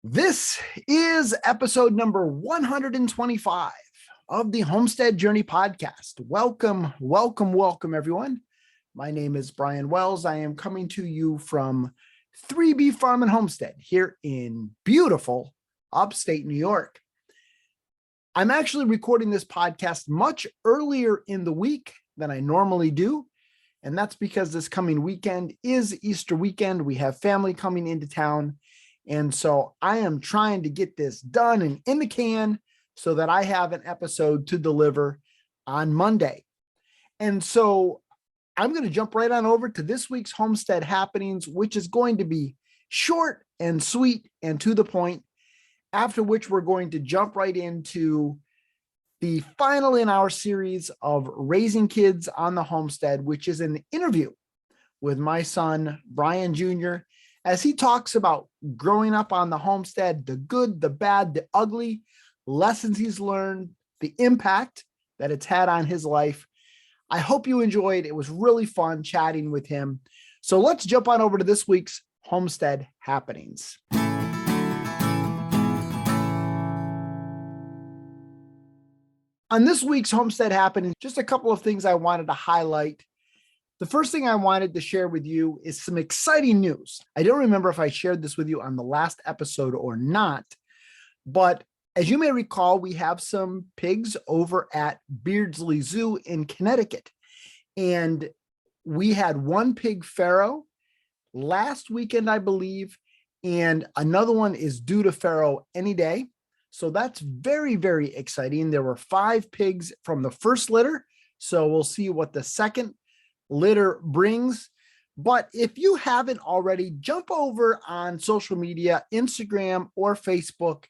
This is episode number 125 of the Homestead Journey podcast. Welcome, everyone. My name is Brian Wells. I am coming to you from 3B Farm and Homestead here in beautiful upstate New York. I'm actually recording this podcast much earlier in the week than I normally do, and that's because this coming weekend is Easter weekend. We have family coming into town. And so I am trying to get this done and in the can so that I have an episode to deliver on Monday. And so I'm going to jump right on over to this week's Homestead Happenings, which is going to be short and sweet and to the point, after which we're going to jump right into the final in our series of Raising Kids on the Homestead, which is an interview with my son, Brian Jr., as he talks about growing up on the homestead, the good, the bad, the ugly, lessons he's learned, the impact that it's had on his life. I hope you enjoyed. It was really fun chatting with him. So let's jump on over to this week's Homestead Happenings. On this week's Homestead Happenings, just a couple of things I wanted to highlight. The first thing I wanted to share with you is some exciting news. I don't remember if I shared this with you on the last episode or not, but as you may recall, we have some pigs over at Beardsley Zoo in Connecticut. And we had one pig farrow last weekend, I believe, and another one is due to farrow any day. So that's very, very exciting. There were 5 pigs from the first litter. So we'll see what the second litter brings. But if you haven't already, jump over on social media, Instagram or Facebook,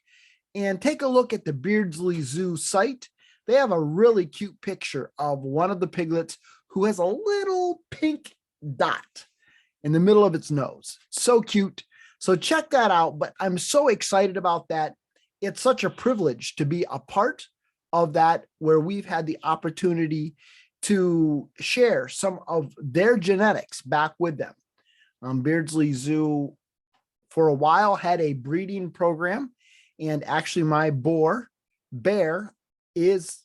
and take a look at the Beardsley Zoo site. They have a really cute picture of one of the piglets who has a little pink dot in the middle of its nose. So cute. So check that out. But I'm so excited about that. It's such a privilege to be a part of that, where we've had the opportunity to share some of their genetics back with them. Beardsley Zoo for a while had a breeding program, and actually my bear is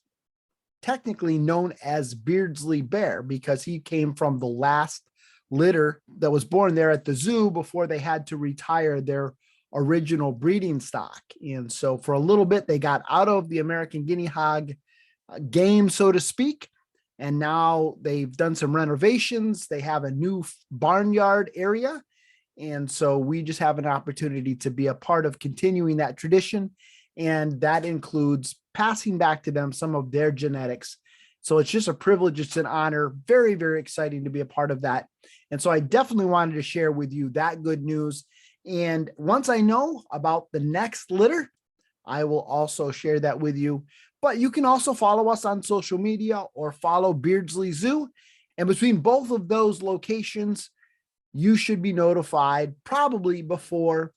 technically known as Beardsley Bear because he came from the last litter that was born there at the zoo before they had to retire their original breeding stock. And so for a little bit, they got out of the American guinea hog game, so to speak. And now they've done some renovations. They have a new barnyard area. And so we just have an opportunity to be a part of continuing that tradition. And that includes passing back to them some of their genetics. So it's just a privilege. It's an honor. Very, very exciting to be a part of that. And so I definitely wanted to share with you that good news. And once I know about the next litter, I will also share that with you. But you can also follow us on social media or follow Beardsley Zoo. And between both of those locations, you should be notified probably before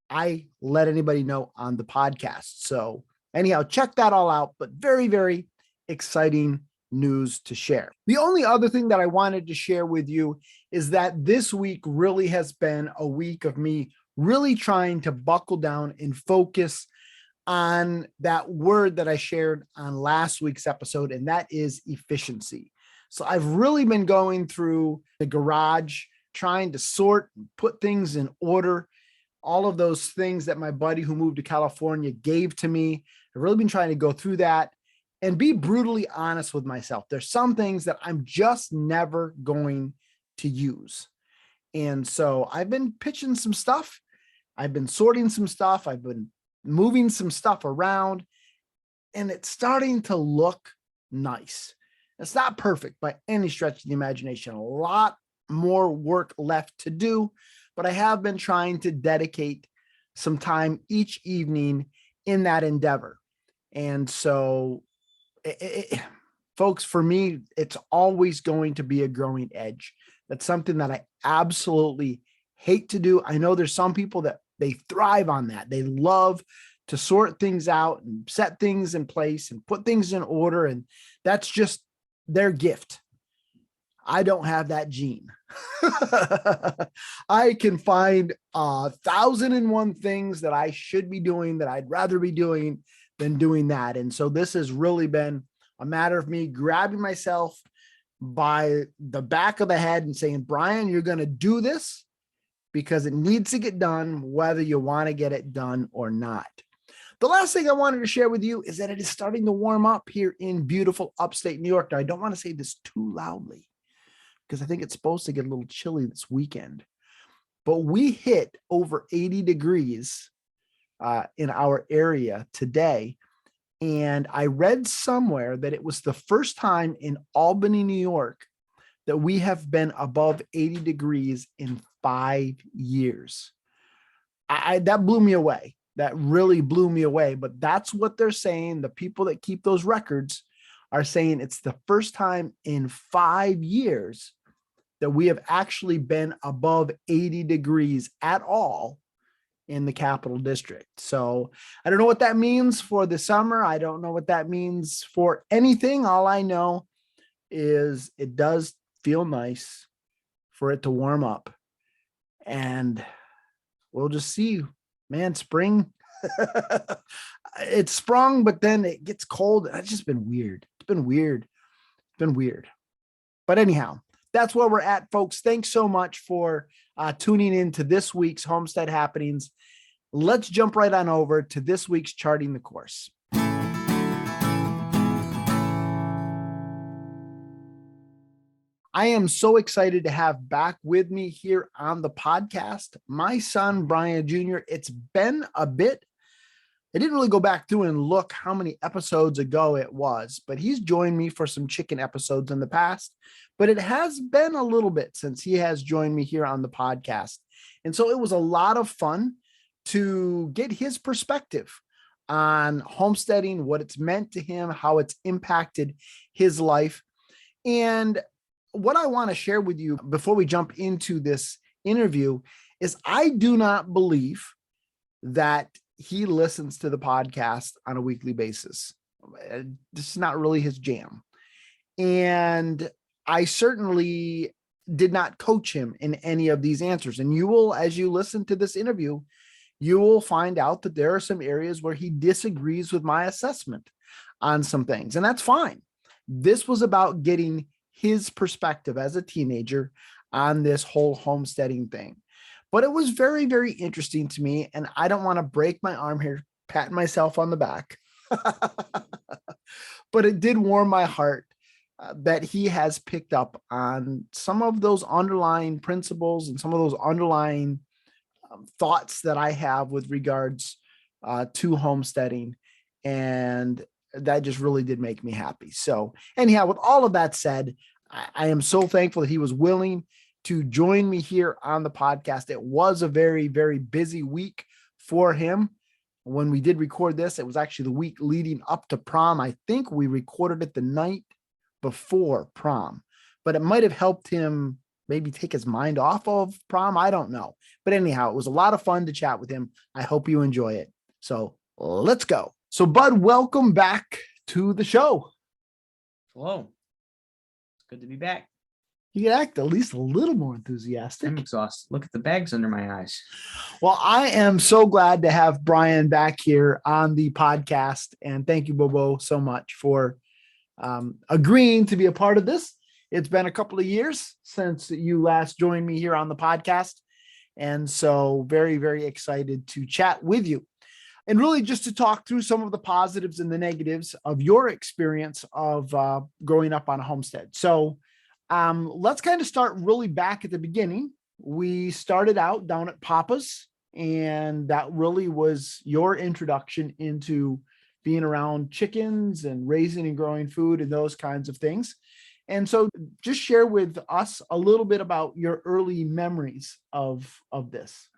I let anybody know on the podcast. So anyhow, check that all out. But very, very exciting news to share. The only other thing that I wanted to share with you is that this week really has been a week of me really trying to buckle down and focus on that word that I shared on last week's episode, and that is efficiency. So I've really been going through the garage, trying to sort and put things in order, all of those things that my buddy who moved to California gave to me. I've really been trying to go through that and be brutally honest with myself. There's some things that I'm just never going to use. And so I've been pitching some stuff. I've been sorting some stuff. I've been moving some stuff around, and it's starting to look nice. It's not perfect by any stretch of the imagination. A lot more work left to do, but I have been trying to dedicate some time each evening in that endeavor. And so, folks, for me, it's always going to be a growing edge. That's something that I absolutely hate to do. I know there's some people that they thrive on that. They love to sort things out and set things in place and put things in order. And that's just their gift. I don't have that gene. I can find 1,001 things that I should be doing that I'd rather be doing than doing that. And so this has really been a matter of me grabbing myself by the back of the head and saying, Brian, you're going to do this because it needs to get done, whether you want to get it done or not. The last thing I wanted to share with you is that it is starting to warm up here in beautiful upstate New York. Now, I don't want to say this too loudly because I think it's supposed to get a little chilly this weekend, but we hit over 80 degrees in our area today. And I read somewhere that it was the first time in Albany, New York, that we have been above 80 degrees in 5 years. That blew me away. That really blew me away. But that's what they're saying. The people that keep those records are saying it's the first time in 5 years that we have actually been above 80 degrees at all in the Capital District. So I don't know what that means for the summer. I don't know what that means for anything. All I know is it does feel nice for it to warm up, and we'll just see, man. Spring, it's sprung, but then it gets cold. It's just been weird. It's been weird. But anyhow, that's where we're at, folks. Thanks so much for tuning in to this week's Homestead Happenings. Let's jump right on over to this week's Charting the Course. I am so excited to have back with me here on the podcast my son, Brian Jr. It's been a bit. I didn't really go back through and look how many episodes ago it was, but he's joined me for some chicken episodes in the past. But it has been a little bit since he has joined me here on the podcast. And so it was a lot of fun to get his perspective on homesteading, what it's meant to him, how it's impacted his life. And what I want to share with you before we jump into this interview is I do not believe that he listens to the podcast on a weekly basis. This is not really his jam. And I certainly did not coach him in any of these answers. And you will, as you listen to this interview, you will find out that there are some areas where he disagrees with my assessment on some things. And that's fine. This was about getting his perspective as a teenager on this whole homesteading thing. But it was very, very interesting to me. And I don't want to break my arm here, patting myself on the back, but it did warm my heart that he has picked up on some of those underlying principles and some of those underlying thoughts that I have with regards to homesteading. And that just really did make me happy. So anyhow, with all of that said, I am so thankful that he was willing to join me here on the podcast. It was a very, very busy week for him. When we did record this, it was actually the week leading up to prom. I think we recorded it the night before prom, but it might have helped him maybe take his mind off of prom. I don't know. But anyhow, it was a lot of fun to chat with him. I hope you enjoy it. So let's go. So Bud, welcome back to the show. Hello. It's good to be back. You can act at least a little more enthusiastic. I'm exhausted. Look at the bags under my eyes. Well, I am so glad to have Brian back here on the podcast. And thank you, Bobo, so much for agreeing to be a part of this. It's been a couple of years since you last joined me here on the podcast. And so very, very excited to chat with you and really just to talk through some of the positives and the negatives of your experience of growing up on a homestead. So let's kind of start really back at the beginning. We started out down at Papa's, and that really was your introduction into being around chickens and raising and growing food and those kinds of things. And so just share with us a little bit about your early memories of this.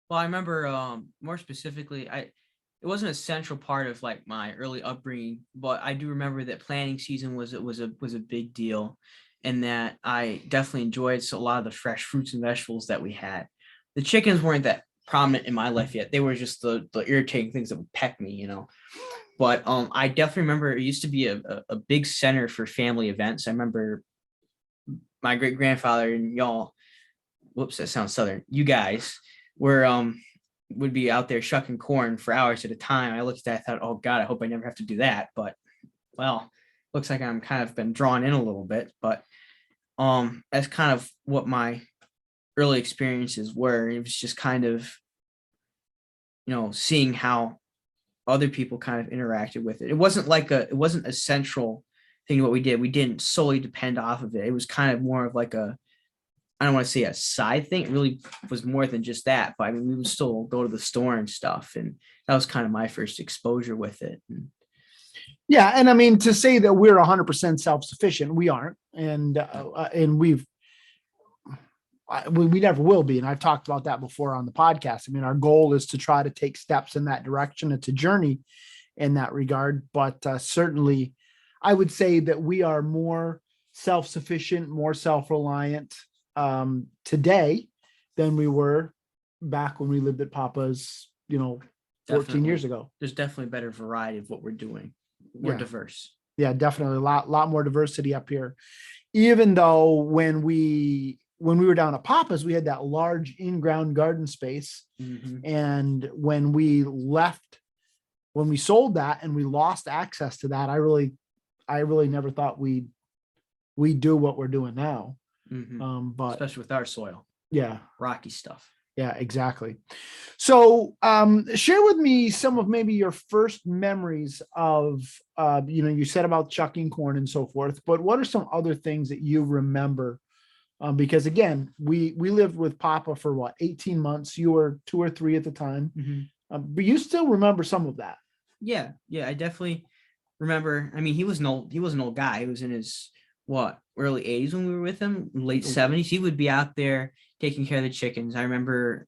Well, I remember more specifically, it wasn't a central part of like my early upbringing, but I do remember that planting season was a big deal, and that I definitely enjoyed a lot of the fresh fruits and vegetables that we had. The chickens weren't that prominent in my life yet. They were just the irritating things that would peck me, But I definitely remember it used to be a big center for family events. I remember my great grandfather and y'all, whoops, that sounds southern. You guys were would be out there shucking corn for hours at a time. I looked at that, I thought, oh God, I hope I never have to do that. But well, looks like I'm kind of been drawn in a little bit. But that's kind of what my early experiences were. It was just kind of, seeing how other people kind of interacted with it. It wasn't a central thing to what we did. We didn't solely depend off of it. It was kind of more of like I don't want to say a side thing. It really was more than just that. But I mean, we would still go to the store and stuff. And that was kind of my first exposure with it. Yeah. And I mean, to say that we're 100% self-sufficient, we aren't. And we never will be. And I've talked about that before on the podcast. I mean, our goal is to try to take steps in that direction. It's a journey in that regard, but certainly I would say that we are more self-sufficient, more self-reliant today than we were back when we lived at Papa's, 14 Definitely. years ago. There's definitely a better variety of what we're doing. More diverse. Yeah, definitely a lot more diversity up here. Even though when we were down at Papa's, we had that large in-ground garden space. Mm-hmm. And when we sold that and we lost access to that, I really never thought we'd do what we're doing now. Mm-hmm. But especially with our soil. Yeah. Rocky stuff. Yeah, exactly. So share with me some of maybe your first memories of, you said about chucking corn and so forth, but what are some other things that you remember? Because again, we lived with Papa for 18 months. You were 2 or 3 at the time, but you still remember some of that. Yeah, I definitely remember. I mean, he was an old guy. He was in his early 80s when we were with him, late 70s. He would be out there taking care of the chickens. I remember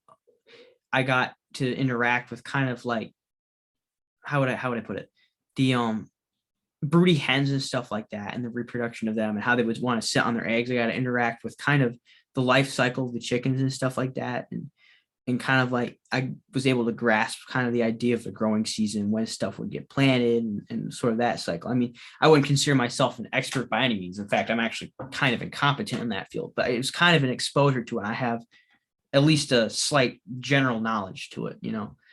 I got to interact with kind of like, how would I put it? The broody hens and stuff like that, and the reproduction of them and how they would want to sit on their eggs. I got to interact with kind of the life cycle of the chickens and stuff like that. And kind of like, I was able to grasp kind of the idea of the growing season, when stuff would get planted and sort of that cycle. I mean, I wouldn't consider myself an expert by any means. In fact, I'm actually kind of incompetent in that field, but it was kind of an exposure to it. I have at least a slight general knowledge to it,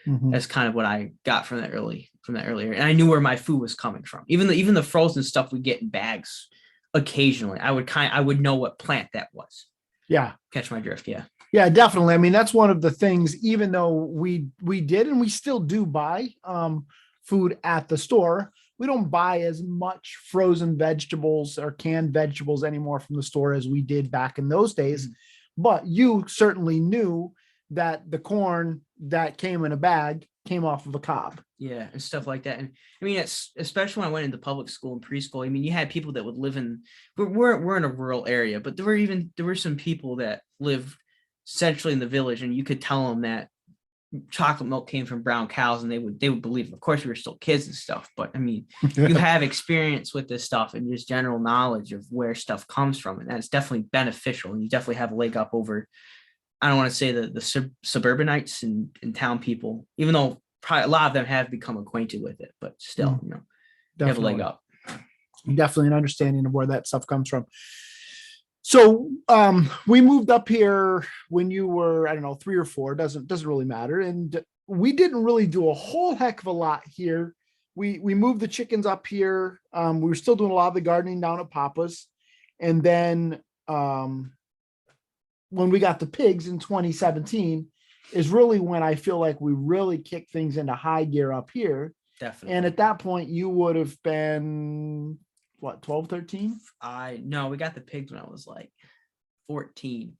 That's kind of what I got from that early area. And I knew where my food was coming from. Even the frozen stuff we get in bags occasionally, I would know what plant that was. Yeah. Catch my drift. Yeah. Yeah, definitely. I mean, that's one of the things, even though we did, and we still do buy food at the store, we don't buy as much frozen vegetables or canned vegetables anymore from the store as we did back in those days. Mm-hmm. But you certainly knew that the corn that came in a bag came off of a cob. Yeah, and stuff like that. And I mean, it's especially when I went into public school and preschool. I mean, you had people that would live we're in a rural area, but there were some people that lived centrally in the village, and you could tell them that chocolate milk came from brown cows, and they would believe it. Of course, we were still kids and stuff, but I mean, you have experience with this stuff and just general knowledge of where stuff comes from, and that's definitely beneficial. And you definitely have a leg up over, I don't want to say the suburbanites and town people, even though probably a lot of them have become acquainted with it, but still, you have a leg up. Definitely an understanding of where that stuff comes from. So we moved up here when you were, I don't know, 3 or 4, doesn't really matter. And we didn't really do a whole heck of a lot here. We moved the chickens up here. We were still doing a lot of the gardening down at Papa's. And then when we got the pigs in 2017 is really when I feel like we really kicked things into high gear up here. Definitely. And at that point you would have been 12, 13? No, we got the pigs when I was like 14.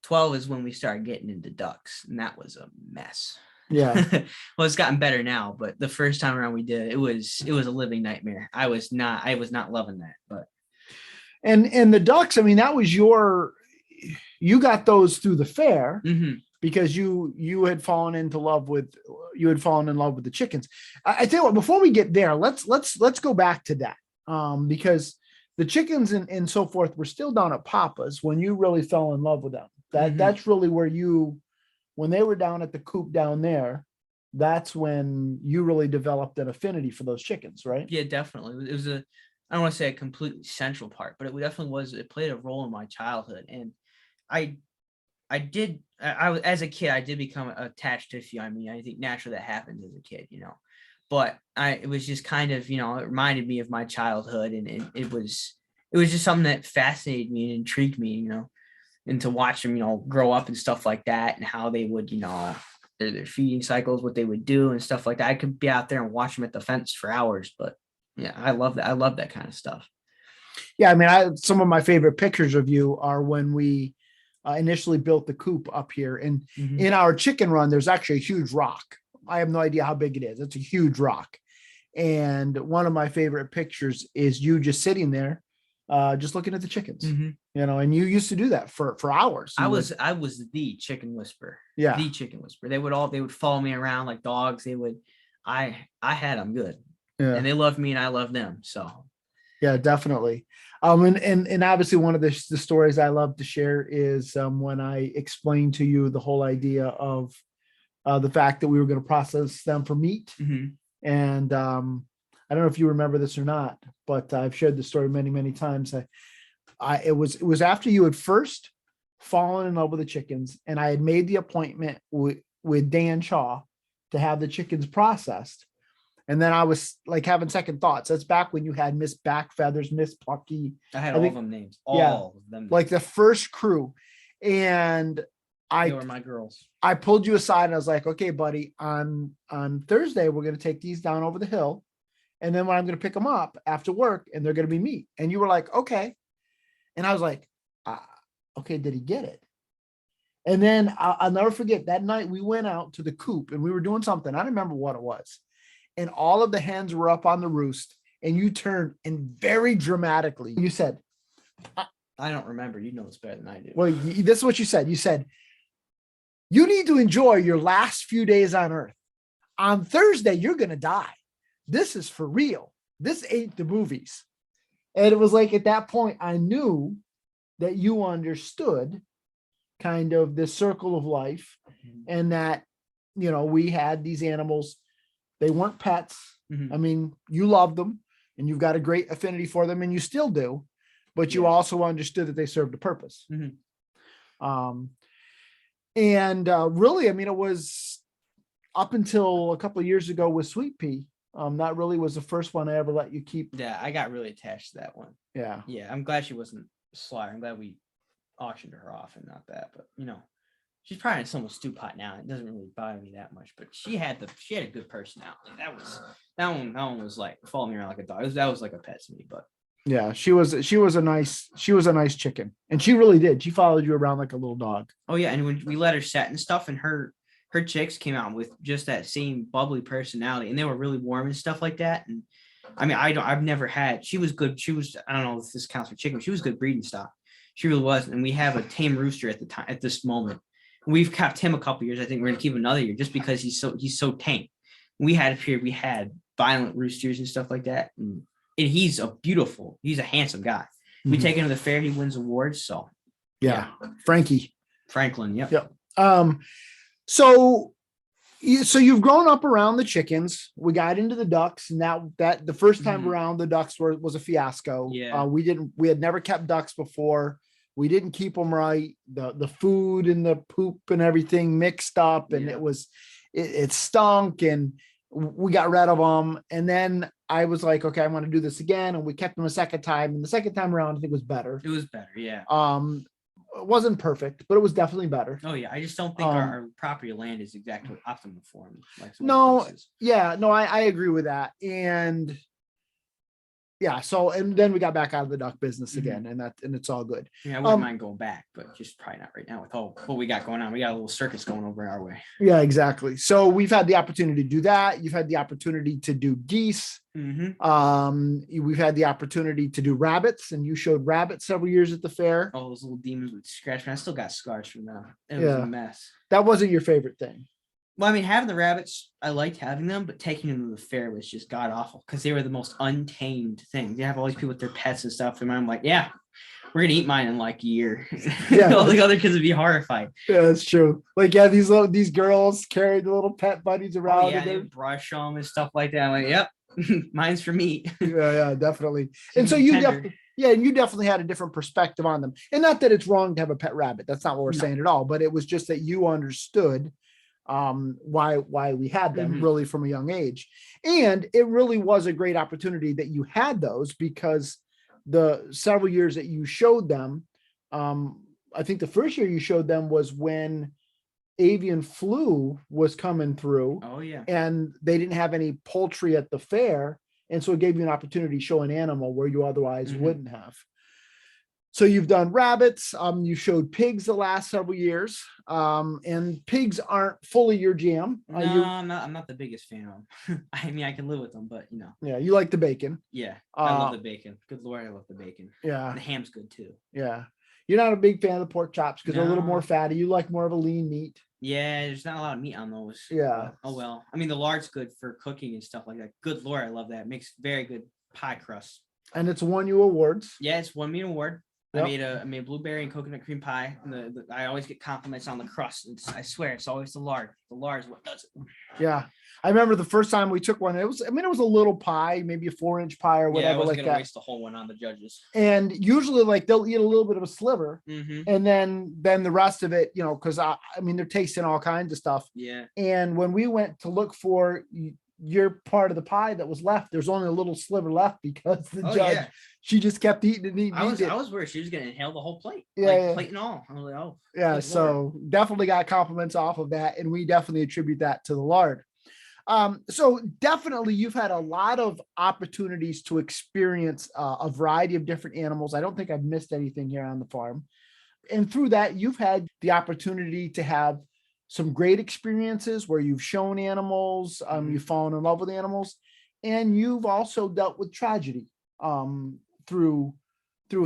12 is when we started getting into ducks, and that was a mess. Yeah. Well, it's gotten better now, but the first time around we did it was a living nightmare. I was not loving that. But and the ducks, I mean, that was you got those through the fair. Mm-hmm. Because you had fallen in love with the chickens. I tell you what, before we get there, let's go back to that. Because the chickens and so forth were still down at Papa's when you really fell in love with them. That's really where when they were down at the coop down there, that's when you really developed an affinity for those chickens, right? Yeah, definitely. It was I don't want to say a completely central part, but it definitely was. It played a role in my childhood, and I was as a kid, I did become attached to a few. I mean, I think naturally that happens as a kid, but it was just kind of, it reminded me of my childhood, and it was just something that fascinated me and intrigued me, and to watch them, grow up and stuff like that, and how they would, their feeding cycles, what they would do and stuff like that. I could be out there and watch them at the fence for hours, but yeah, I love that. I love that kind of stuff. Yeah, I mean, some of my favorite pictures of you are when we initially built the coop up here, and in our chicken run, there's actually a huge rock. I have no idea how big it is. It's a huge rock. And one of my favorite pictures is you just sitting there, just looking at the chickens, and you used to do that for hours. I was the chicken whisperer. Yeah. The chicken whisperer. They would follow me around like dogs. I had them good. Yeah. And they loved me and I loved them. So yeah, definitely. And obviously one of the stories I love to share is when I explained to you the whole idea of the fact that we were going to process them for meat. And I don't know if you remember this or not, but I've shared the story many, many times. It was after you had first fallen in love with the chickens, and I had made the appointment with Dan Shaw to have the chickens processed. And then I was like having second thoughts. That's back when you had Miss Backfeathers, Miss Plucky. I had all of them names. All of them. Like the first crew. And they were my girls. I pulled you aside and I was like, okay, buddy, on Thursday, we're going to take these down over the hill. And then when I'm going to pick them up after work, and they're going to be meat. And you were like, okay. And I was like, okay, did he get it? And then I'll never forget that night we went out to the coop and we were doing something. I don't remember what it was. And all of the hens were up on the roost, and you turned and very dramatically, you said, I don't remember. You know this better than I do. Well, this is what you said. You said, you need to enjoy your last few days on earth. On Thursday, you're going to die. This is for real. This ain't the movies. And it was like, at that point, I knew that you understood kind of the circle of life, and that, we had these animals. They weren't pets. I mean, you loved them and you've got a great affinity for them, and you still do, but you also understood that they served a purpose. Really, I mean, it was up until a couple of years ago with Sweet Pea. That really was the first one I ever let you keep. Yeah, I got really attached to that one. Yeah. Yeah, I'm glad she wasn't slaughter. I'm glad we auctioned her off and not that, but she's probably in someone's stew pot now. It doesn't really bother me that much, but she had a good personality. That one was like following me around like a dog. That was like a pet to me, but yeah, she was a nice chicken, and she really did. She followed you around like a little dog. Oh yeah, and when we let her set and stuff, and her chicks came out with just that same bubbly personality, and they were really warm and stuff like that. And I mean, I've never had. She was good. I don't know if this counts for chicken. She was good breeding stock. She really was. And we have a tame rooster at this moment. We've kept him a couple years. I think we're gonna keep another year just because he's so tame. We had violent roosters and stuff like that, and he's a handsome guy. We take him to the fair, he wins awards. So yeah. Franklin. Yep. So you've grown up around the chickens. We got into the ducks, and that the first time around, the ducks was a fiasco. Yeah. We had never kept ducks before. We didn't keep them right. The food and the poop and everything mixed up, and it stunk, and we got rid of them. And then I was like, okay, I want to do this again. And we kept them a second time. And the second time around, I think it was better. It was better. Yeah. It wasn't perfect, but it was definitely better. Oh yeah. I just don't think our property land is exactly optimum for them. I agree with that. And yeah. So, and then we got back out of the duck business again, and it's all good. Yeah, I wouldn't mind going back, but just probably not right now with all what we got going on. We got a little circus going over our way. Yeah, exactly. So we've had the opportunity to do that. You've had the opportunity to do geese. We've had the opportunity to do rabbits, and you showed rabbits several years at the fair. All those little demons with scratch. I still got scars from them. It was a mess. That wasn't your favorite thing. Well, I mean, having the rabbits, I liked having them, but taking them to the fair was just god awful because they were the most untamed thing. You have all these people with their pets and stuff, and I'm like, yeah, we're gonna eat mine in like a year. Yeah, all the other kids would be horrified. Yeah, that's true. Like, these girls carried the little pet buddies around. Oh, yeah, they would brush them and stuff like that. I'm like, yep, Mine's for meat. Yeah, definitely. Keep And so them you tender. definitely, yeah, and you definitely had a different perspective on them. And not that it's wrong to have a pet rabbit. That's not what we're No. saying at all. But it was just that you understood why we had them really from a young age. And it really was a great opportunity that you had those, because the several years that you showed them, I think the first year you showed them was when avian flu was coming through. Oh yeah. And they didn't have any poultry at the fair. And so it gave you an opportunity to show an animal where you otherwise wouldn't have. So you've done rabbits, you showed pigs the last several years, and pigs aren't fully your jam. No, I'm not the biggest fan of them. I mean, I can live with them, but Yeah, you like the bacon. Yeah, I love the bacon. Good Lord, I love the bacon. Yeah. And the ham's good too. Yeah. You're not a big fan of the pork chops because they're a little more No. fatty. You like more of a lean meat. Yeah, there's not a lot of meat on those. Yeah. Oh well. I mean, the lard's good for cooking and stuff like that. Good Lord, I love that. It makes very good pie crust. And it's won you awards. Yeah, it's won me an award. Yep. I made a blueberry and coconut cream pie. And I always get compliments on the crust. I swear, it's always the lard. The lard is what does it. Yeah. I remember the first time we took one, it was a little pie, maybe a 4-inch pie or whatever. Yeah, I wasn't like gonna that. waste the whole one on the judges. And usually like they'll eat a little bit of a sliver, and then the rest of it, because I mean, they're tasting all kinds of stuff. Yeah. And when we went to look for your part of the pie that was left, there's only a little sliver left because the judge, she just kept eating and eating. I was worried she was gonna inhale the whole plate. Yeah, plate and all. I was like, oh. Yeah, so definitely got compliments off of that, and we definitely attribute that to the lard. So definitely you've had a lot of opportunities to experience a variety of different animals. I don't think I've missed anything here on the farm. And through that, you've had the opportunity to have some great experiences where you've shown animals, you've fallen in love with animals, and you've also dealt with tragedy through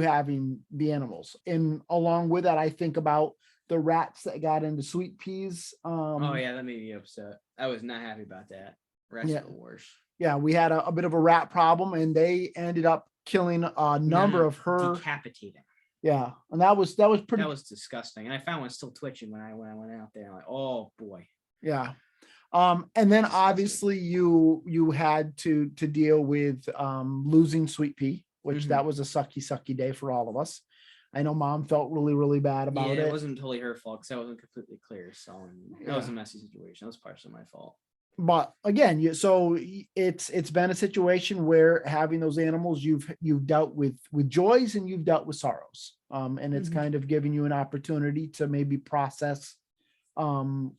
having the animals. And along with that, I think about the rats that got into sweet peas. Oh yeah, that made me upset. I was not happy about that. Rats are the worst. Yeah, we had a bit of a rat problem, and they ended up killing a number of her. Decapitating. Yeah, and that was pretty. That was disgusting. And I found one still twitching when I went out there. I'm like, oh boy. Yeah. And then obviously you had to deal with losing Sweet Pea, which that was a sucky day for all of us. I know Mom felt really, really bad about it. It wasn't totally her fault because I wasn't completely clear. So that was a messy situation. That was partially my fault. But again, so it's been a situation where having those animals, you've dealt with joys and you've dealt with sorrows. And it's kind of giving you an opportunity to maybe process some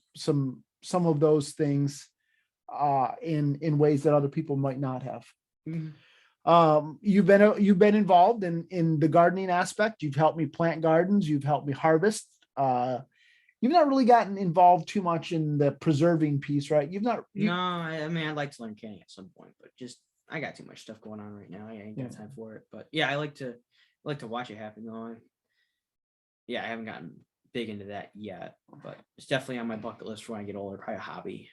of those things in ways that other people might not have. You've been involved in the gardening aspect. You've helped me plant gardens. You've helped me harvest. You've not really gotten involved too much in the preserving piece, right? No, I mean, I'd like to learn canning at some point, but just I got too much stuff going on right now. I ain't got time for it. But yeah, I like to watch it happen though. Yeah, I haven't gotten big into that yet, but it's definitely on my bucket list for when I get older. Probably a hobby.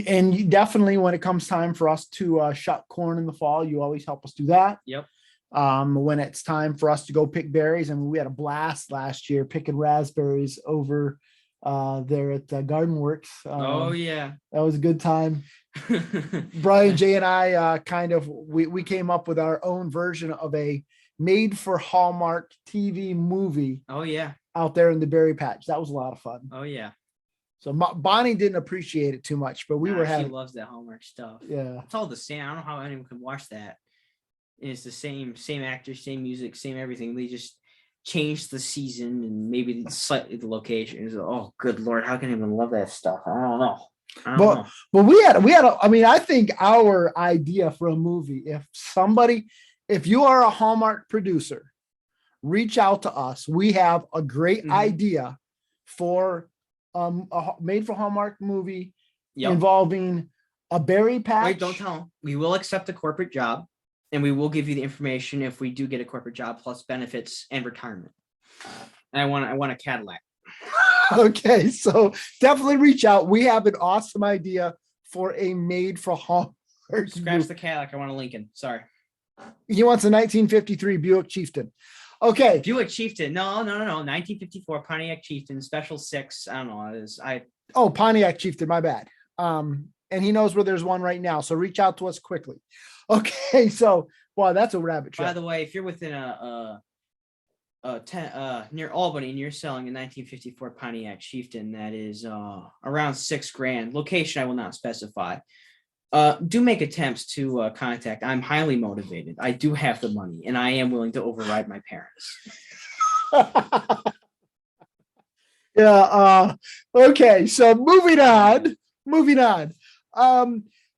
And you definitely, when it comes time for us to shuck corn in the fall, you always help us do that. Yep. When it's time for us to go pick berries, and we had a blast last year picking raspberries over there at Garden Works. Oh yeah, that was a good time. Brian, Jay, and I we came up with our own version of a made for Hallmark TV movie. Oh yeah, out there in the berry patch. That was a lot of fun. Oh yeah. So Bonnie didn't appreciate it too much, but we were having. She loves that Hallmark stuff. Yeah, it's all the same. I don't know how anyone can watch that. And it's the same actors, same music, same everything. They just changed the season and maybe slightly the location. Oh, good Lord, how can anyone love that stuff? I don't know. But we had. I mean, I think our idea for a movie. If you are a Hallmark producer, reach out to us. We have a great idea for a made for Hallmark movie involving a berry patch. Wait, don't tell them. We will accept a corporate job, and we will give you the information if we do get a corporate job plus benefits and retirement. And I want a Cadillac. Okay, so definitely reach out. We have an awesome idea for a made for Hallmark. Scratch the Cadillac. I want a Lincoln. Sorry. He wants a 1953 Buick Chieftain. Okay. Buick Chieftain. No. 1954 Pontiac Chieftain, Special 6. I don't know. Pontiac Chieftain. My bad. and he knows where there's one right now. So reach out to us quickly. Okay. So, wow, that's a rabbit trail. By the way, if you're within near Albany and you're selling a 1954 Pontiac Chieftain that is around $6,000, location I will not specify, do make attempts to contact. I'm highly motivated. I do have the money and I am willing to override my parents. Yeah. Okay. So moving on.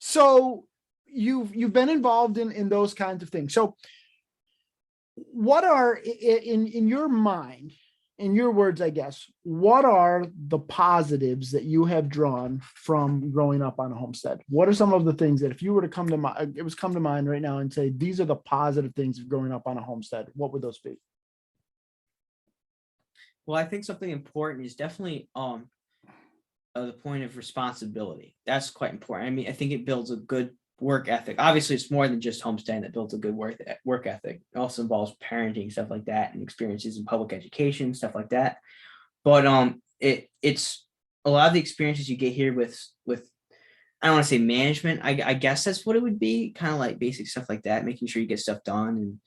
So you've been involved in those kinds of things. So what are in your mind, in your words, I guess, what are the positives that you have drawn from growing up on a homestead? What are some of the things that if you were to come to mind right now and say, these are the positive things of growing up on a homestead, what would those be? Well, I think something important is definitely the point of responsibility. That's quite important. I mean, I think it builds a good work ethic. Obviously, it's more than just homesteading that builds a good work ethic. It also involves parenting, stuff like that, and experiences in public education, stuff like that. But it's a lot of the experiences you get here with I don't want to say management. I guess that's what it would be, kind of like basic stuff like that, making sure you get stuff done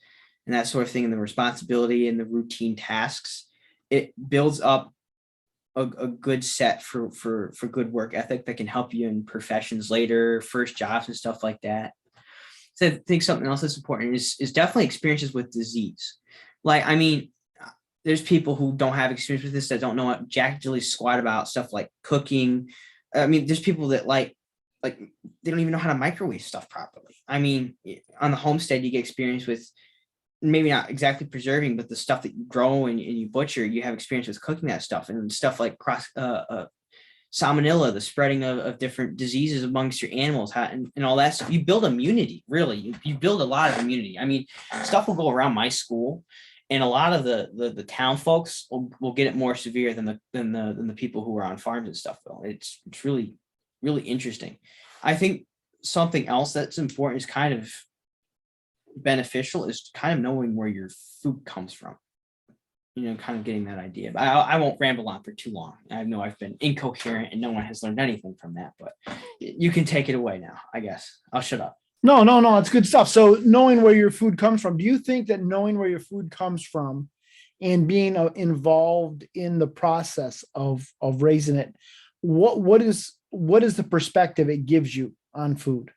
and that sort of thing, and the responsibility and the routine tasks. It builds up a good set for good work ethic that can help you in professions later, first jobs and stuff like that. So I think something else that's important is definitely experiences with disease. Like, I mean, there's people who don't have experience with this that don't know what jack diddly squat about stuff like cooking. I mean, there's people that like they don't even know how to microwave stuff properly. I mean, on the homestead, you get experience with maybe not exactly preserving, but the stuff that you grow and you butcher, you have experience with cooking that stuff, and stuff like salmonella, the spreading of different diseases amongst your animals, and all that stuff. You build immunity, really. You build a lot of immunity. I mean, stuff will go around my school, and a lot of the town folks will get it more severe than the people who are on farms and stuff. Though it's really, really interesting. I think something else that's important is kind of beneficial is kind of knowing where your food comes from, kind of getting that idea. But I won't ramble on for too long. I know I've been incoherent and no one has learned anything from that, but you can take it away now. I guess I'll shut up. No, it's good stuff. So knowing where your food comes from, do you think that knowing where your food comes from and being involved in the process of raising it, what is the perspective it gives you on food?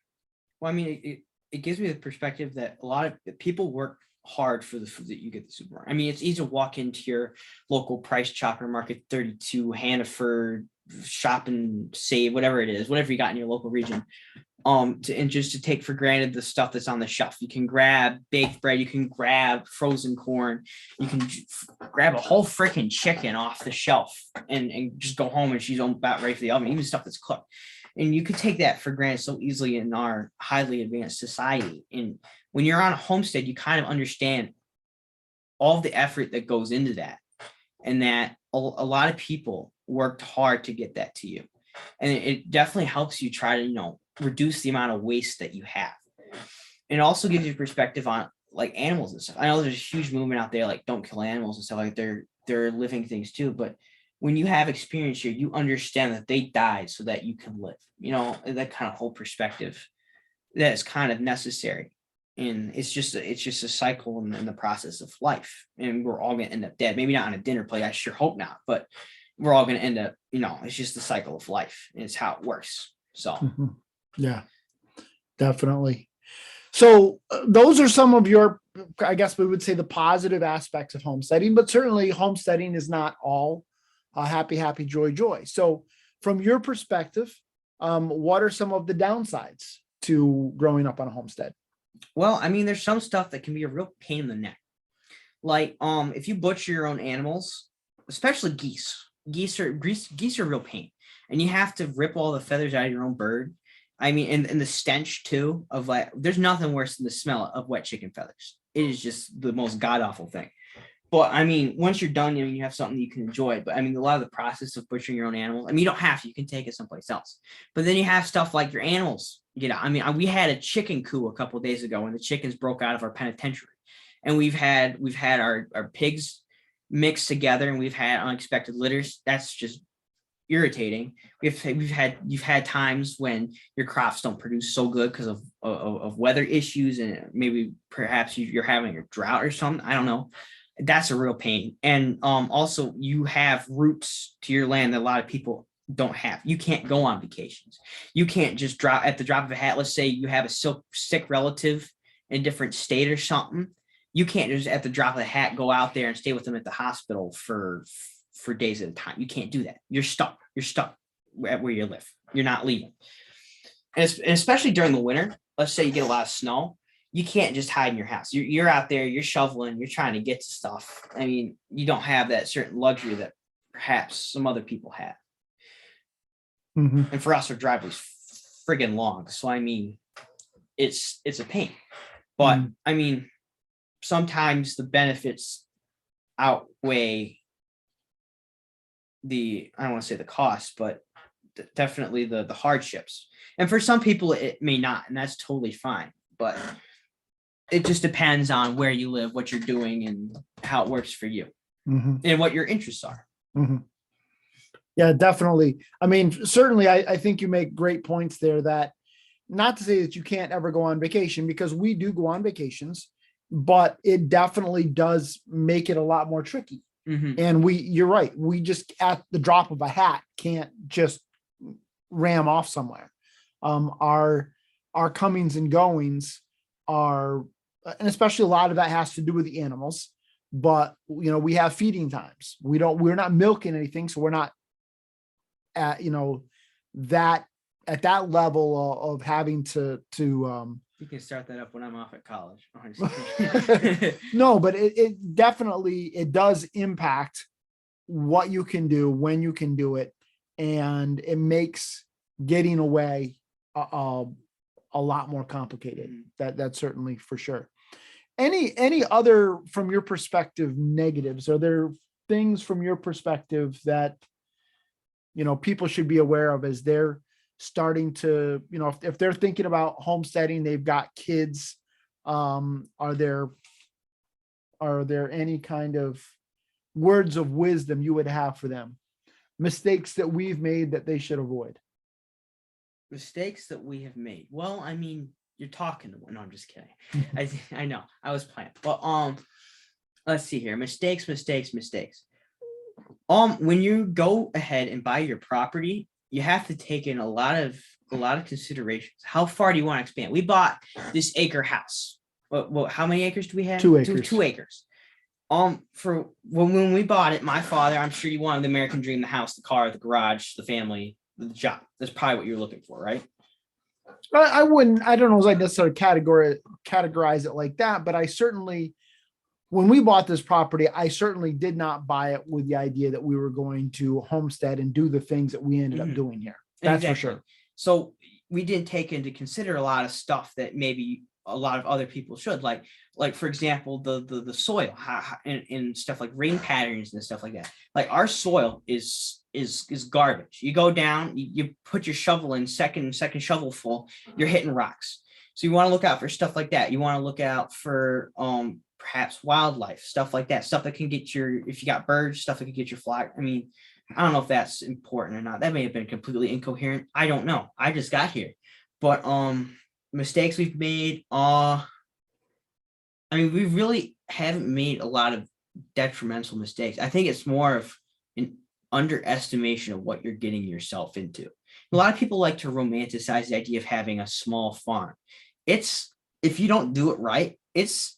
Well, I mean, it gives me the perspective that a lot of people work hard for the food that you get at the supermarket. I mean, it's easy to walk into your local Price Chopper, Market 32, Hannaford, Shop and Save, whatever it is, whatever you got in your local region, and just to take for granted the stuff that's on the shelf. You can grab baked bread, you can grab frozen corn, you can grab a whole freaking chicken off the shelf and just go home and she's about ready for the oven, even stuff that's cooked. And you could take that for granted so easily in our highly advanced society. And when you're on a homestead, you kind of understand all of the effort that goes into that, and that a lot of people worked hard to get that to you. And it definitely helps you try to, reduce the amount of waste that you have. And it also gives you perspective on like animals and stuff. I know there's a huge movement out there, like don't kill animals and stuff, like they're living things too. But when you have experience here, you understand that they died so that you can live, that kind of whole perspective that is kind of necessary. And it's just a cycle in the process of life. And we're all going to end up dead. Maybe not on a dinner plate. I sure hope not, but we're all going to end up, it's just the cycle of life. And it's how it works. So, yeah, definitely. So those are some of your, I guess we would say, the positive aspects of homesteading, but certainly homesteading is not all happy, joy. So from your perspective, what are some of the downsides to growing up on a homestead? Well, I mean, there's some stuff that can be a real pain in the neck. Like, if you butcher your own animals, especially geese are a real pain, and you have to rip all the feathers out of your own bird. I mean, and the stench too of there's nothing worse than the smell of wet chicken feathers. It is just the most god awful thing. But I mean, once you're done, you have something you can enjoy. But I mean, a lot of the process of butchering your own animals, I mean, you don't have to, you can take it someplace else. But then you have stuff like your animals. I mean, we had a chicken coup a couple of days ago when the chickens broke out of our penitentiary. And we've had our pigs mixed together, and we've had unexpected litters. That's just, irritating. You've had times when your crops don't produce so good because of weather issues, and maybe perhaps you're having a drought or something. I don't know. That's a real pain. And also you have roots to your land that a lot of people don't have. You can't go on vacations. You can't just drop at the drop of a hat. Let's say you have a sick relative in a different state or something. You can't just at the drop of a hat go out there and stay with them at the hospital for days at a time. You can't do that. You're stuck. You're stuck at where you live. You're not leaving. And especially during the winter, let's say you get a lot of snow, you can't just hide in your house. You're out there, you're shoveling, you're trying to get to stuff. I mean, you don't have that certain luxury that perhaps some other people have. Mm-hmm. And for us, our driveway's friggin' long. So, I mean, it's a pain. But, I mean, sometimes the benefits outweigh I don't want to say the cost, but definitely the hardships. And for some people, it may not, and that's totally fine. But it just depends on where you live, what you're doing, and how it works for you, and what your interests are. Yeah, definitely. I mean, certainly, I think you make great points there. That not to say that you can't ever go on vacation, because we do go on vacations, but it definitely does make it a lot more tricky. And you're right. We just at the drop of a hat can't just ram off somewhere. Our comings and goings are, and especially a lot of that has to do with the animals. But we have feeding times. We're not milking anything, so we're not at that level of having to. You can start that up when I'm off at college. No, but it definitely, it does impact what you can do, when you can do it. And it makes getting away a lot more complicated. That's certainly for sure. Any other, from your perspective, negatives? Are there things from your perspective that, people should be aware of as they're starting to, if they're thinking about homesteading, they've got kids, are there any kind of words of wisdom you would have for them? Mistakes that we've made that they should avoid? Mistakes that we have made. Well, I mean, you're talking to one. No, I'm just kidding. I know. I was playing. But let's see here. Mistakes. When you go ahead and buy your property, you have to take in a lot of considerations. How far do you want to expand? We bought this acre house. How many acres do we have? 2 acres. 2 acres. For when we bought it, my father, I'm sure you wanted the American dream: the house, the car, the garage, the family, the job. That's probably what you're looking for, right? I don't know if I necessarily categorize it like that, but I certainly, when we bought this property, I certainly did not buy it with the idea that we were going to homestead and do the things that we ended up doing here. That's for sure. So we didn't take into consider a lot of stuff that maybe a lot of other people should, like for example, the soil and stuff like rain patterns and stuff like that. Like our soil is garbage. You go down, you put your shovel in, second shovel full, you're hitting rocks. So you want to look out for stuff like that. You want to look out for perhaps wildlife, stuff like that, stuff that can get if you got birds, stuff that can get your flock. I mean, I don't know if that's important or not. That may have been completely incoherent. I don't know. I just got here. But mistakes we've made, I mean, we really haven't made a lot of detrimental mistakes. I think it's more of an underestimation of what you're getting yourself into. A lot of people like to romanticize the idea of having a small farm. If you don't do it right, it's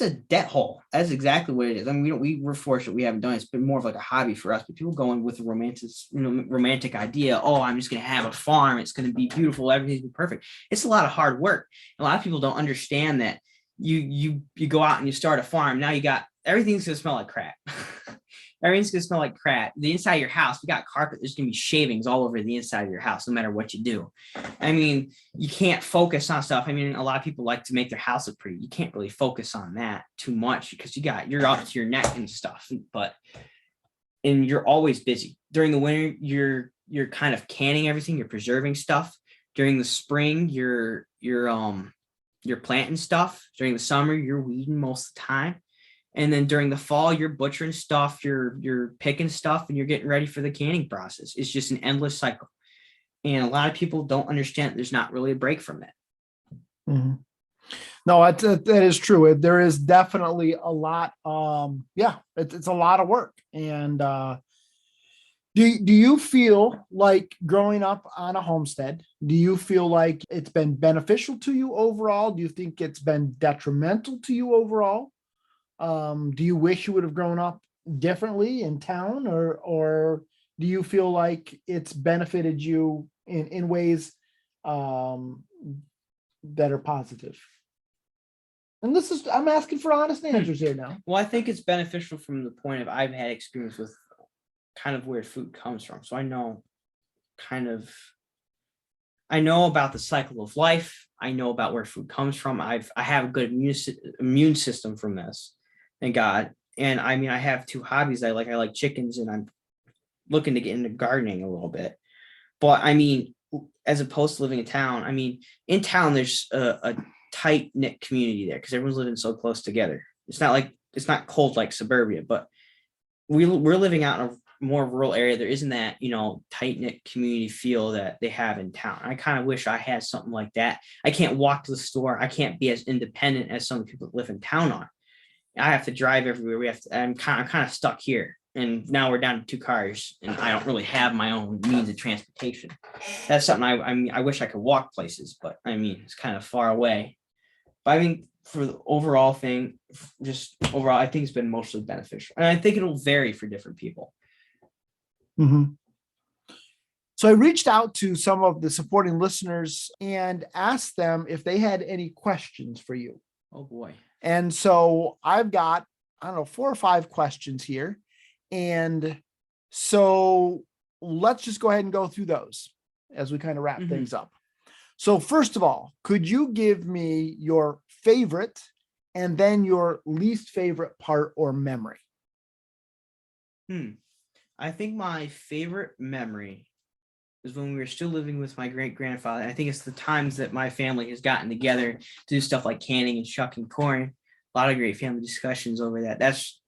a debt hole. That's exactly what it is. I mean, we're fortunate we haven't done it. It's been more of like a hobby for us, but people going with a romantic idea. Oh, I'm just going to have a farm. It's going to be beautiful. Everything's going to be perfect. It's a lot of hard work. A lot of people don't understand that you go out and you start a farm. Now everything's going to smell like crap. Everything's going to smell like crap. The inside of your house, we got carpet. There's going to be shavings all over the inside of your house, no matter what you do. I mean, you can't focus on stuff. I mean, a lot of people like to make their house look pretty. You can't really focus on that too much because you're up to your neck and stuff. And you're always busy. During the winter, you're kind of canning everything. You're preserving stuff. During the spring, you're planting stuff. During the summer, you're weeding most of the time. And then during the fall, you're butchering stuff, you're picking stuff, and you're getting ready for the canning process. It's just an endless cycle. And a lot of people don't understand there's not really a break from that. Mhm. No, that is true. There is definitely a lot. It's a lot of work. And do you feel like growing up on a homestead, do you feel like it's been beneficial to you overall? Do you think it's been detrimental to you overall? Do you wish you would have grown up differently in town, or do you feel like it's benefited you in ways that are positive? And I'm asking for honest answers here now. Well, I think it's beneficial from the point of I've had experience with kind of where food comes from. So I know about the cycle of life. I know about where food comes from. I have a good immune system from this, thank God. And I mean, I have two hobbies I like. I like chickens, and I'm looking to get into gardening a little bit. But I mean, as opposed to living in town, I mean, in town, there's a tight knit community there because everyone's living so close together. It's not cold like suburbia, but we're living out in a more rural area. There isn't that, tight knit community feel that they have in town. I kind of wish I had something like that. I can't walk to the store. I can't be as independent as some people that live in town are. I have to drive everywhere. I'm kind of stuck here. And now we're down to 2 cars, and I don't really have my own means of transportation. That's something I wish I could walk places, but I mean, it's kind of far away. But I mean, for the overall thing, I think it's been mostly beneficial. And I think it'll vary for different people. Mm-hmm. So I reached out to some of the supporting listeners and asked them if they had any questions for you. Oh boy. And so I've got, 4 or 5 questions here. And so let's just go ahead and go through those as we kind of wrap things up. So first of all, could you give me your favorite and then your least favorite part or memory? I think my favorite memory is when we were still living with my great-grandfather. I think it's the times that my family has gotten together to do stuff like canning and shucking corn. A lot of great family discussions over that. That's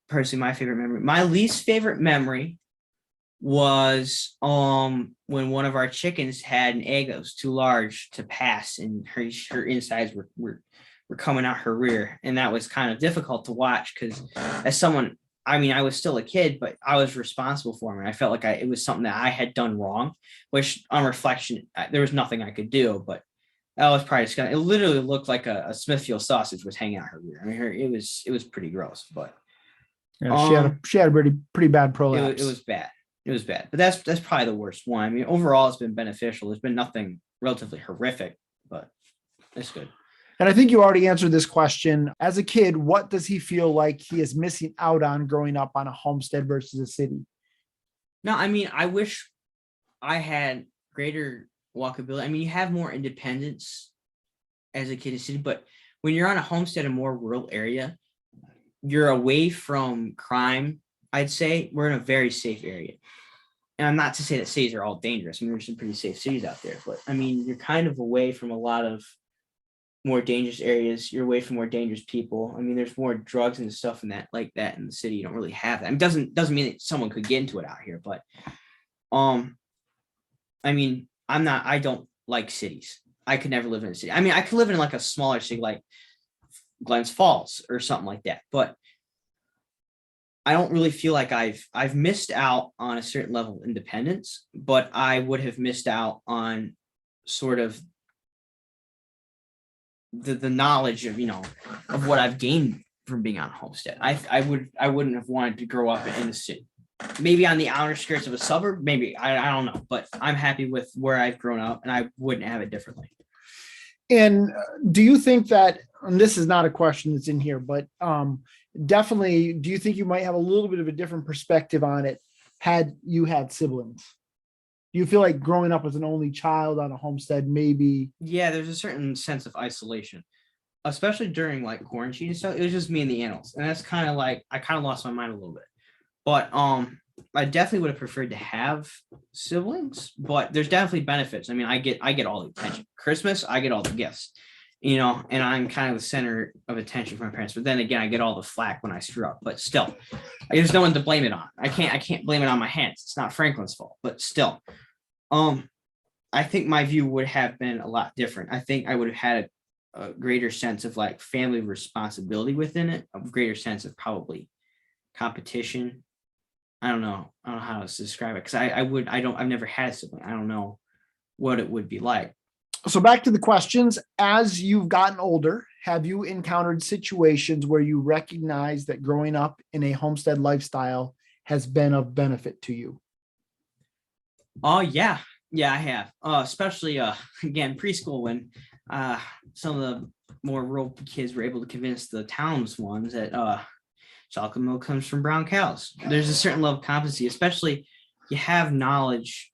personally my favorite memory. My least favorite memory was when one of our chickens had an egg that was too large to pass, and her insides were coming out her rear, and that was kind of difficult to watch because as someone, I mean, I was still a kid, but I was responsible for him, and I felt like it was something that I had done wrong, which on reflection there was nothing I could do, but that was probably disgusting. It literally looked like a Smithfield sausage was hanging out her rear. I mean, it was pretty gross, but yeah, she had a pretty bad prolapse. It was bad. It was bad, but that's probably the worst one. I mean, overall, it's been beneficial. There's been nothing relatively horrific, but it's good. And I think you already answered this question. As a kid, what does he feel like he is missing out on growing up on a homestead versus a city? No, I mean, I wish I had greater walkability. I mean, you have more independence as a kid in a city, but when you're on a homestead in a more rural area, you're away from crime. I'd say we're in a very safe area. And I'm not to say that cities are all dangerous. I mean, there's some pretty safe cities out there, but I mean, you're kind of away from a lot of more dangerous areas. You're away from more dangerous people. I mean, there's more drugs and stuff in that like that in the city. You don't really have that. I mean, doesn't mean that someone could get into it out here, but I mean, I don't like cities. I could never live in a city. I mean, I could live in like a smaller city like Glens Falls or something like that, but I don't really feel like I've missed out on a certain level of independence, but I would have missed out on sort of the knowledge of, of what I've gained from being on a homestead. I wouldn't have wanted to grow up in the city. Maybe on the outer skirts of a suburb, maybe, I don't know, but I'm happy with where I've grown up, and I wouldn't have it differently. And do you think that, and this is not a question that's in here, but definitely, do you think you might have a little bit of a different perspective on it had you had siblings? Do you feel like growing up as an only child on a homestead, maybe? Yeah, there's a certain sense of isolation, especially during like quarantine and stuff. It was just me and the animals, and that's kind of like I kind of lost my mind a little bit. But I definitely would have preferred to have siblings, but there's definitely benefits. I mean, I get all the attention. Christmas, I get all the gifts. and I'm kind of the center of attention for my parents. But then again, I get all the flack when I screw up. But still, there's no one to blame it on. I can't blame it on my hands. It's not Franklin's fault. But still, I think my view would have been a lot different. I think I would have had a greater sense of like family responsibility within it, a greater sense of probably competition. I don't know how to describe it, because I've never had a sibling. I don't know what it would be like. So back to the questions. As you've gotten older, have you encountered situations where you recognize that growing up in a homestead lifestyle has been of benefit to you? Oh yeah, I have. Especially again preschool, when some of the more rural kids were able to convince the towns ones that chocolate milk comes from brown cows. There's a certain level of competency, especially you have knowledge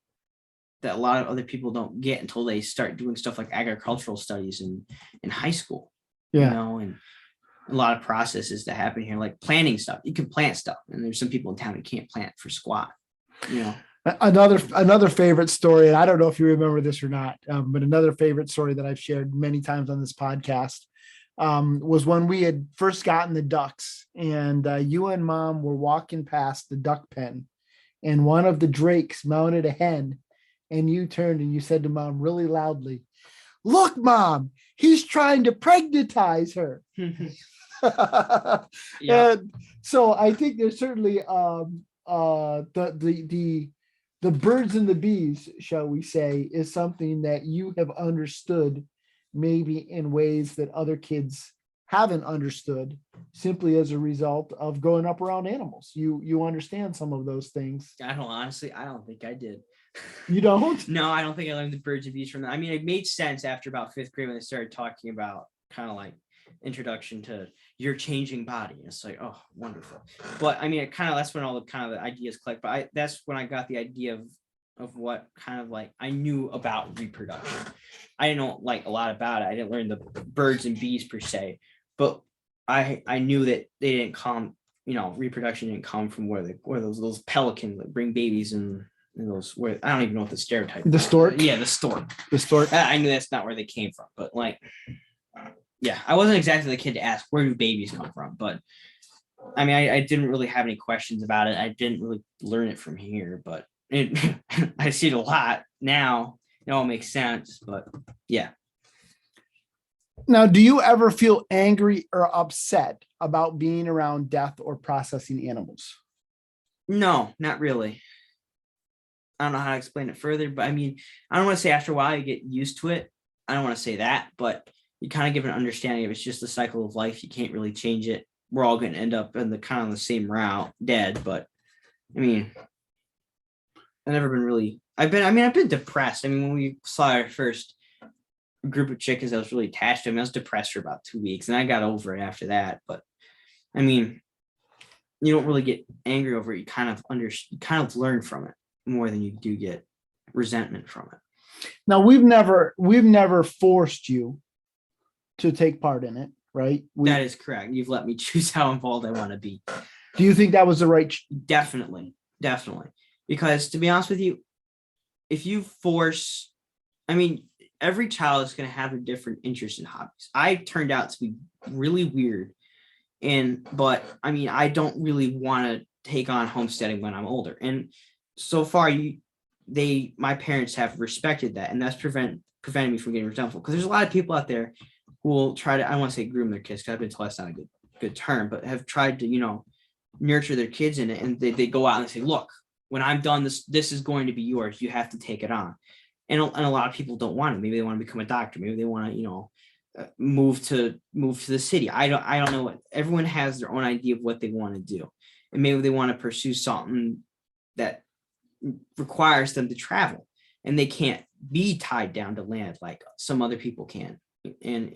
that a lot of other people don't get until they start doing stuff like agricultural studies in high school. Yeah. And a lot of processes that happen here, like planting stuff. You can plant stuff, and there's some people in town that can't plant for squat. Another favorite story, and I don't know if you remember this or not, but another favorite story that I've shared many times on this podcast was when we had first gotten the ducks, and you and Mom were walking past the duck pen, and one of the drakes mounted a hen, and you turned and you said to Mom really loudly, "Look, Mom, he's trying to pregnantize her." Yeah. And so I think there's certainly the birds and the bees, shall we say, is something that you have understood maybe in ways that other kids haven't understood, simply as a result of growing up around animals. You understand some of those things. I don't think I did. You don't? No, I don't think I learned the birds and bees from that. I mean, it made sense after about fifth grade when they started talking about kind of like introduction to your changing body. It's like, oh, wonderful. But I mean, that's when all the kind of the ideas clicked. But that's when I got the idea of what kind of like I knew about reproduction. I didn't know like a lot about it. I didn't learn the birds and bees per se, but I knew that they didn't come, reproduction didn't come from where those pelicans that bring babies and those, where I don't even know what the stereotype. The stork? Yeah, the stork. The stork. I knew that's not where they came from, but like, yeah, I wasn't exactly the kid to ask where do babies come from, but I mean, I didn't really have any questions about it. I didn't really learn it from here, but I see it a lot now. It all makes sense, but yeah. Now, do you ever feel angry or upset about being around death or processing animals? No, not really. I don't know how to explain it further, but I mean, I don't want to say after a while you get used to it. I don't want to say that, but you kind of give an understanding of it's just the cycle of life. You can't really change it. We're all going to end up in the kind of the same route, dead. But I mean, I've never been really. I've been depressed. I mean, when we saw our first group of chickens, I was really attached to them. I was depressed for about 2 weeks, and I got over it after that. But I mean, you don't really get angry over it. You kind of learn from it more than you do get resentment from it. Now, we've never forced you to take part in it, right? That is correct. You've let me choose how involved I want to be. Do you think that was the right? Definitely. Because to be honest with you, if you force, I mean, every child is going to have a different interest in hobbies. I turned out to be really weird. But I mean, I don't really want to take on homesteading when I'm older. And so far, my parents have respected that, and that's prevented me from getting resentful. Because there's a lot of people out there who will try to, I don't want to say groom their kids, because I've been told that's not a good term, but have tried to, nurture their kids in it, and they go out and say, look, when I'm done, this is going to be yours. You have to take it on. And a lot of people don't want it. Maybe they want to become a doctor. Maybe they want to, move to the city. I don't know what. Everyone has their own idea of what they want to do, and maybe they want to pursue something that requires them to travel, and they can't be tied down to land like some other people can. And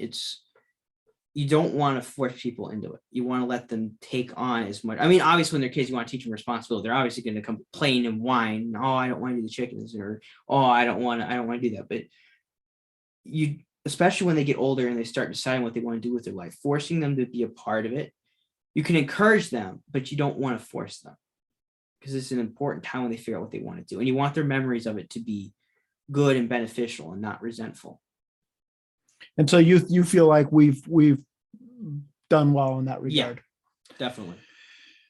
you don't want to force people into it. You want to let them take on as much. I mean, obviously when they're kids, you want to teach them responsibility. They're obviously going to complain and whine. Oh, I don't want to do the chickens, or, oh, I don't want to do that. But you, especially when they get older and they start deciding what they want to do with their life, forcing them to be a part of it. You can encourage them, but you don't want to force them, because it's an important time when they figure out what they want to do. And you want their memories of it to be good and beneficial and not resentful. And so you feel like we've done well in that regard. Yeah, definitely.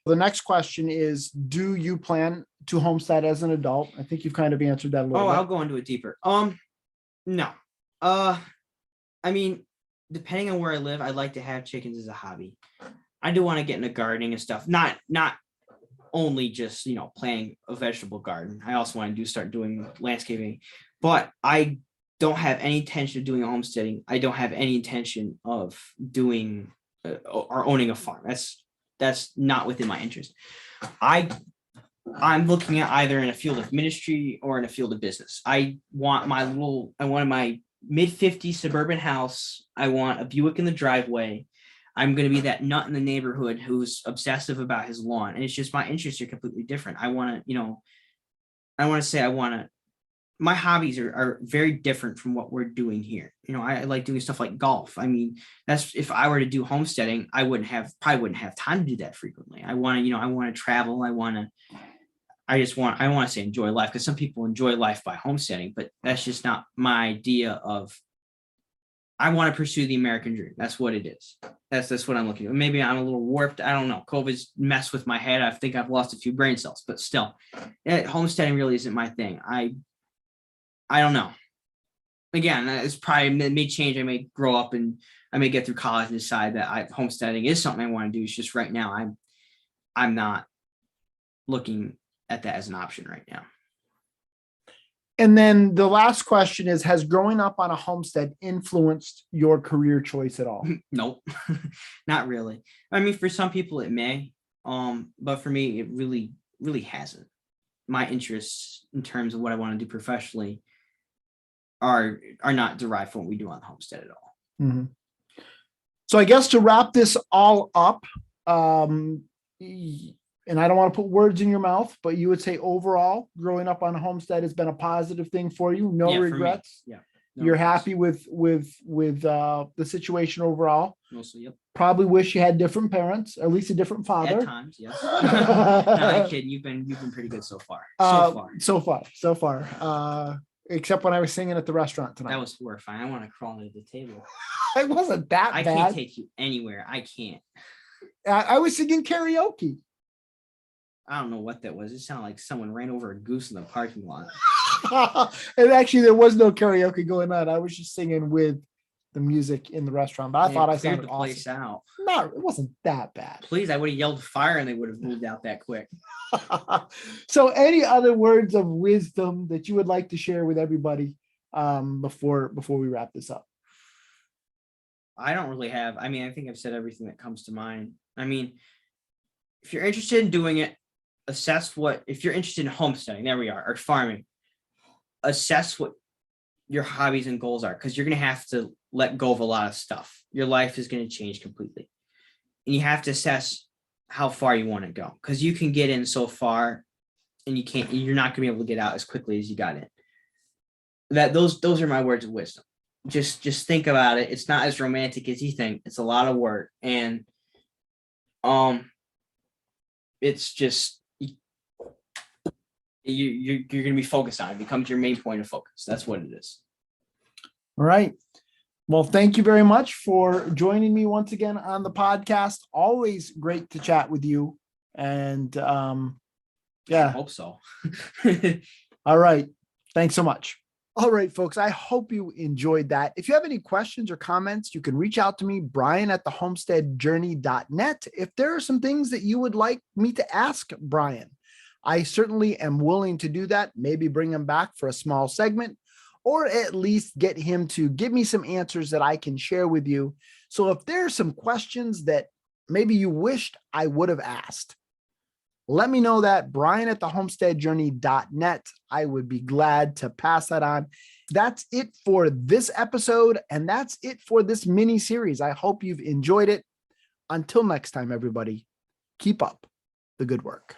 The next question is, do you plan to homestead as an adult? I think you've kind of answered that a little bit. I'll go into it deeper. No. I mean, depending on where I live, I'd like to have chickens as a hobby. I do want to get into gardening and stuff. Not only just, planting a vegetable garden. I also want to start doing landscaping, but I don't have any intention of doing homesteading. I don't have any intention of doing or owning a farm. That's not within my interest. I'm looking at either in a field of ministry or in a field of business. I want my mid-50s suburban house. I want a Buick in the driveway. I'm going to be that nut in the neighborhood who's obsessive about his lawn. And it's just my interests are completely different. I want to, my hobbies are very different from what we're doing here. I like doing stuff like golf. I mean, that's, if I were to do homesteading, I probably wouldn't have time to do that frequently. I want to travel. I want to say enjoy life, because some people enjoy life by homesteading, but that's just not my idea of, I want to pursue the American dream. That's what it is. That's what I'm looking at. Maybe I'm a little warped. I don't know. COVID's messed with my head. I think I've lost a few brain cells, but still, homesteading really isn't my thing. I don't know. Again, it's probably, it may change. I may grow up and I may get through college and decide that homesteading is something I want to do. It's just right now, I'm not looking at that as an option right now. And then the last question is, has growing up on a homestead influenced your career choice at all? Nope, not really. I mean, for some people it may, but for me, it really, really hasn't. My interests in terms of what I want to do professionally are not derived from what we do on the homestead at all. Mm-hmm. So I guess to wrap this all up, and I don't want to put words in your mouth, but you would say overall, growing up on a homestead has been a positive thing for you. No regrets. Yeah. You're happy with the situation overall. Mostly, yep. Probably wish you had different parents, or at least a different father. At times, yes. No, I'm kidding. You've been pretty good so far. So far. Except when I was singing at the restaurant tonight. That was horrifying. I want to crawl under the table. It wasn't that bad. I can't take you anywhere. I can't. I was singing karaoke. I don't know what that was. It sounded like someone ran over a goose in the parking lot. And actually, there was no karaoke going on. I was just singing with the music in the restaurant. But I thought I sounded the place awesome. Out. No, it wasn't that bad. Please, I would have yelled fire and they would have moved out that quick. So, any other words of wisdom that you would like to share with everybody before we wrap this up? I don't really have. I mean, I think I've said everything that comes to mind. I mean, if you're interested in doing it, if you're interested in homesteading, there we are, or farming, assess what your hobbies and goals are, because you're going to have to let go of a lot of stuff. Your life is going to change completely. And you have to assess how far you want to go, because you can get in so far and you're not going to be able to get out as quickly as you got in. Those are my words of wisdom. Just think about it. It's not as romantic as you think. It's a lot of work. And it's just, you're going to be focused on it. It becomes your main point of focus. That's what it is. All right. Well, thank you very much for joining me once again on the podcast. Always great to chat with you. And yeah. I hope so. All right. Thanks so much. All right, folks, I hope you enjoyed that. If you have any questions or comments, you can reach out to me, Brian at thehomesteadjourney.net. If there are some things that you would like me to ask Brian, I certainly am willing to do that. Maybe bring him back for a small segment, or at least get him to give me some answers that I can share with you. So if there are some questions that maybe you wished I would have asked, let me know that, Brian at thehomesteadjourney.net. I would be glad to pass that on. That's it for this episode, and that's it for this mini series. I hope you've enjoyed it. Until next time, everybody, keep up the good work.